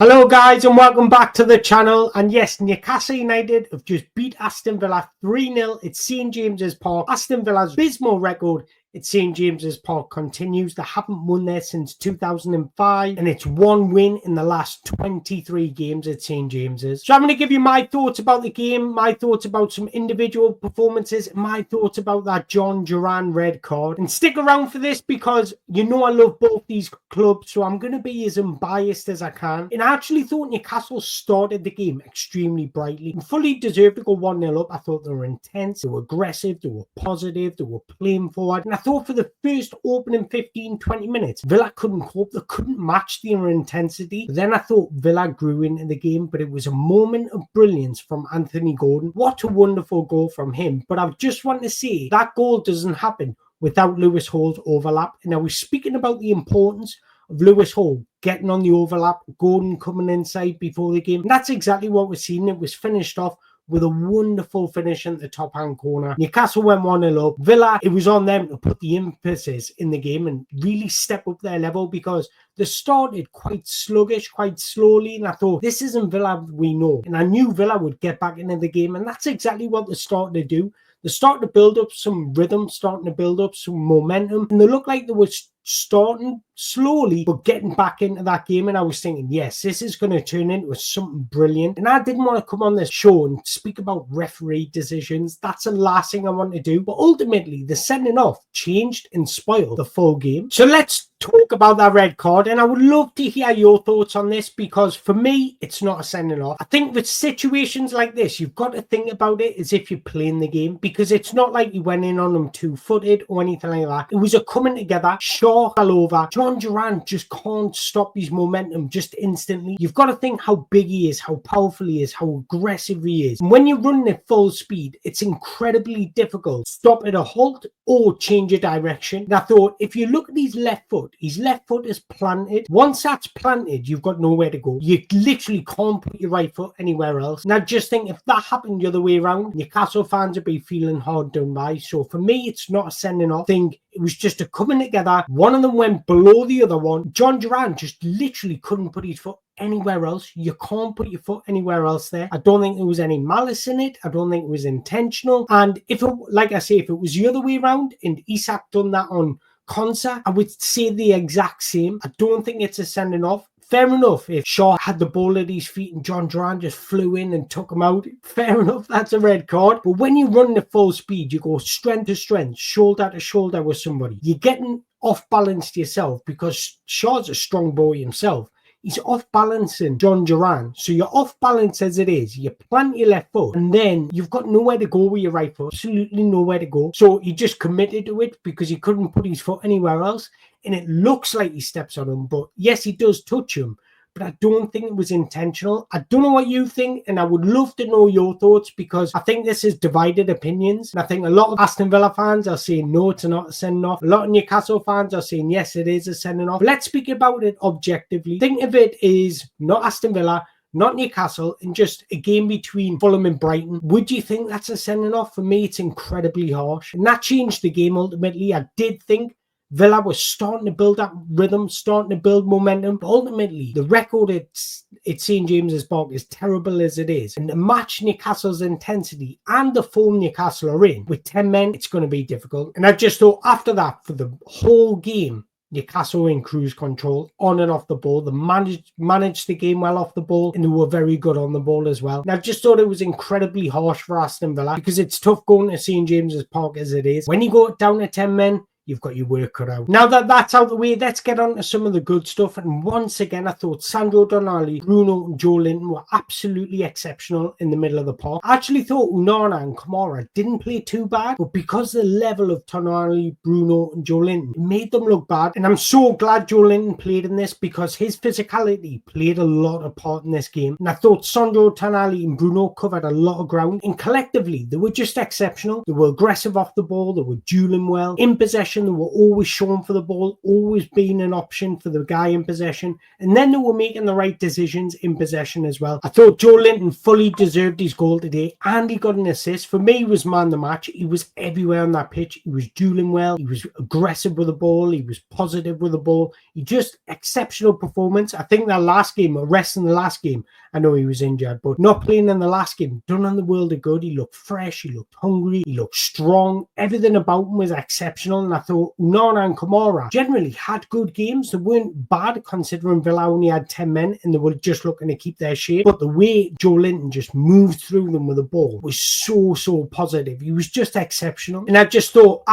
Hello guys and welcome back to the channel. And yes, Newcastle United have just beat Aston Villa 3-0 at St James's Park. Aston Villa's abysmal record at St James's Park continues. They haven't won there since 2005 and it's one win in the last 23 games at St James's. So I'm going to give you my thoughts about the game, my thoughts about some individual performances, my thoughts about that Jhon Duran red card. And stick around for this because you know I love both these clubs, so I'm going to be as unbiased as I can. And I actually thought Newcastle started the game extremely brightly and fully deserved to go 1-0 up. I thought they were intense, they were aggressive, they were positive, they were playing forward. And I thought for the first opening 15-20 minutes, Villa couldn't cope, they couldn't match their intensity. But then I thought Villa grew into the game, but it was a moment of brilliance from Anthony Gordon. What a wonderful goal from him. But I just want to say that goal doesn't happen without Lewis Hall's overlap. And I was speaking about the importance of Lewis Hall getting on the overlap, Gordon coming inside before the game. And that's exactly what we're seeing. It was finished off with a wonderful finish in the top-hand corner. Newcastle went 1-0 up. Villa, it was on them to put the emphasis in the game and really step up their level because they started quite sluggish, quite slowly, and I thought, this isn't Villa we know. And I knew Villa would get back into the game, and that's exactly what they're starting to do. They're starting to build up some rhythm, starting to build up some momentum, and they look like they were starting slowly but getting back into that game. And I was thinking, yes, this is going to turn into something brilliant. And I didn't want to come on this show and speak about referee decisions. That's the last thing I want to do. But ultimately, the sending off changed and spoiled the full game. So let's talk about that red card, and I would love to hear your thoughts on this because for me it's not a sending off. I think with situations like this you've got to think about it as if you're playing the game, because it's not like you went in on them two-footed or anything like that. It was a coming together. Shaw fell over. Jhon Duran just can't stop his momentum just instantly. You've got to think how big he is, how powerful he is, how aggressive he is, and when you're running at full speed it's incredibly difficult to stop at a halt or change your direction. And I thought, if you look at his left foot is planted. Once that's planted, you've got nowhere to go. You literally can't put your right foot anywhere else. And I just think if that happened the other way around, Newcastle fans would be feeling hard done by. So for me, it's not a sending off thing. It was just a coming together. One of them went below the other one. Jhon Duran just literally couldn't put his foot anywhere else. You can't put your foot anywhere else there. I don't think there was any malice in it. I don't think it was intentional. And if it, like I say, if it was the other way around and Isak done that on Konsa, I would say the exact same. I don't think it's a sending off. Fair enough if Shaw had the ball at his feet and Jhon Duran just flew in and took him out. Fair enough, that's a red card. But when you're running at full speed, you go strength to strength, shoulder to shoulder with somebody. You're getting off balanced yourself because Shaw's a strong boy himself. He's off balancing Jhon Duran. So you're off balance as it is. You plant your left foot and then you've got nowhere to go with your right foot. Absolutely nowhere to go. So he just committed to it because he couldn't put his foot anywhere else. And it looks like he steps on him. But yes, he does touch him. But I don't think it was intentional. I don't know what you think, and I would love to know your thoughts because I think this is divided opinions. And I think a lot of Aston Villa fans are saying no, it's not a sending off. A lot of Newcastle fans are saying yes, it is a sending off. But let's speak about it objectively. Think of it as not Aston Villa, not Newcastle, and just a game between Fulham and Brighton. Would you think that's a sending off? For me, it's incredibly harsh. And that changed the game ultimately. I did think Villa was starting to build that rhythm, starting to build momentum. But ultimately, the record at St James's Park, as terrible as it is, and to match Newcastle's intensity and the form Newcastle are in, with 10 men, it's going to be difficult. And I just thought after that, for the whole game, Newcastle were in cruise control, on and off the ball. They managed the game well off the ball, and they were very good on the ball as well. And I just thought it was incredibly harsh for Aston Villa because it's tough going to St James's Park as it is. When you go down to 10 men, you've got your work cut out. Now that that's out the way, let's get on to some of the good stuff. And once again, I thought Sandro Tonali, Bruno and Joelinton were absolutely exceptional in the middle of the park. I actually thought Onana and Kamara didn't play too bad, but because the level of Tonali, Bruno and Joelinton made them look bad. And I'm so glad Joelinton played in this because his physicality played a lot of part in this game. And I thought Sandro Tonali and Bruno covered a lot of ground. And collectively, they were just exceptional. They were aggressive off the ball. They were dueling well. In possession, possession. They were always showing for the ball, always being an option for the guy in possession. And then they were making the right decisions in possession as well. I thought Joelinton fully deserved his goal today, and he got an assist. For me, he was man of the match. He was everywhere on that pitch. He was dueling well. He was aggressive with the ball. He was positive with the ball. He just exceptional performance. I think that last game, or rest in the last game, I know he was injured, but not playing in the last game, done on the world of good. He looked fresh. He looked hungry. He looked strong. Everything about him was exceptional. And I thought Onana and Kamara generally had good games. They weren't bad considering Villa only had 10 men and they were just looking to keep their shape. But the way Joelinton just moved through them with the ball was so positive. He was just exceptional. And I just thought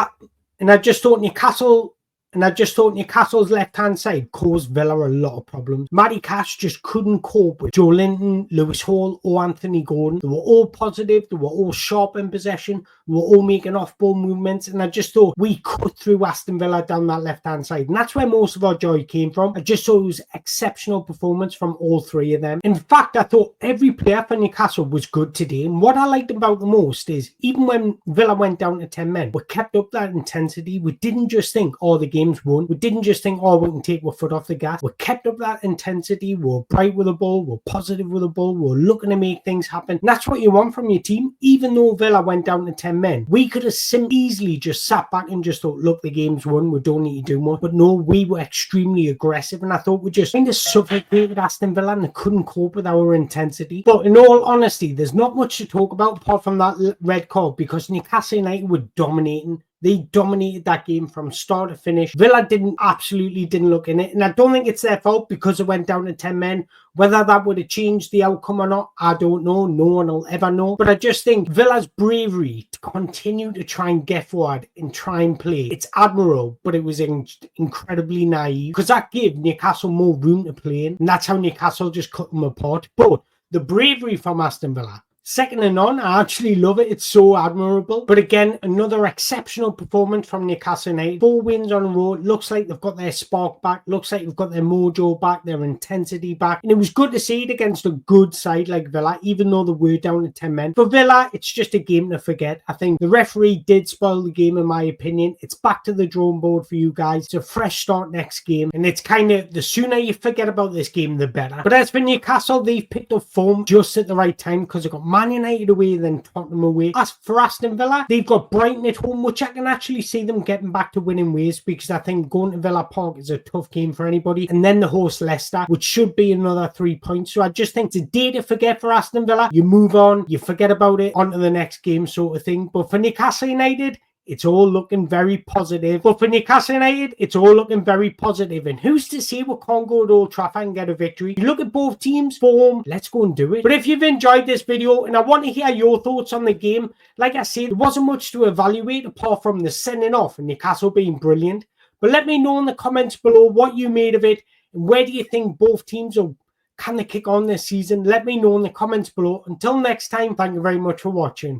Newcastle's left-hand side caused Villa a lot of problems. Matty Cash just couldn't cope with Joelinton, Lewis Hall, or Anthony Gordon. They were all positive. They were all sharp in possession. They were all making off-ball movements. And I just thought we cut through Aston Villa down that left-hand side. And that's where most of our joy came from. I just thought it was exceptional performance from all three of them. In fact, I thought every player for Newcastle was good today. And what I liked about the most is even when Villa went down to 10 men, we kept up that intensity. We didn't just think, oh, the game's won. We didn't just think, oh, we can take our foot off the gas. We kept up that intensity. We were bright with the ball. We were positive with the ball. We were looking to make things happen. And that's what you want from your team. Even though Villa went down to 10 men, we could have easily just sat back and just thought, look, the game's won. We don't need to do much. But no, we were extremely aggressive. And I thought we just kind of suffocated Aston Villa and they couldn't cope with our intensity. But in all honesty, there's not much to talk about apart from that red card because Newcastle United were dominating. They dominated that game from start to finish. Villa absolutely didn't look in it. And I don't think it's their fault because it went down to 10 men. Whether that would have changed the outcome or not, I don't know. No one will ever know. But I just think Villa's bravery to continue to try and get forward and try and play, it's admirable, but it was incredibly naive because that gave Newcastle more room to play in. And that's how Newcastle just cut them apart. But the bravery from Aston Villa, second to none. I actually love it. It's so admirable. But again, another exceptional performance from Newcastle United. 4 wins on a row. Looks like they've got their spark back. Looks like they've got their mojo back, their intensity back. And it was good to see it against a good side like Villa, even though they were down to 10 men. For Villa, it's just a game to forget. I think the referee did spoil the game, in my opinion. It's back to the drawing board for you guys. It's a fresh start next game. And it's kind of, the sooner you forget about this game, the better. But as for Newcastle, they've picked up form just at the right time because they've got Man United away, then Tottenham away. As for Aston Villa, they've got Brighton at home, which I can actually see them getting back to winning ways because I think going to Villa Park is a tough game for anybody. And then the host Leicester, which should be another 3 points. So I just think it's a day to forget for Aston Villa. You move on, you forget about it, on to the next game sort of thing. But for Newcastle United, it's all looking very positive. But for Newcastle United, it's all looking very positive. And who's to say we can't go to Old Trafford and get a victory? You look at both teams' form, let's go and do it. But if you've enjoyed this video and I want to hear your thoughts on the game, like I said, there wasn't much to evaluate apart from the sending off and Newcastle being brilliant. But let me know in the comments below what you made of it and where do you think both teams are. Can they kick on this season? Let me know in the comments below. Until next time, thank you very much for watching.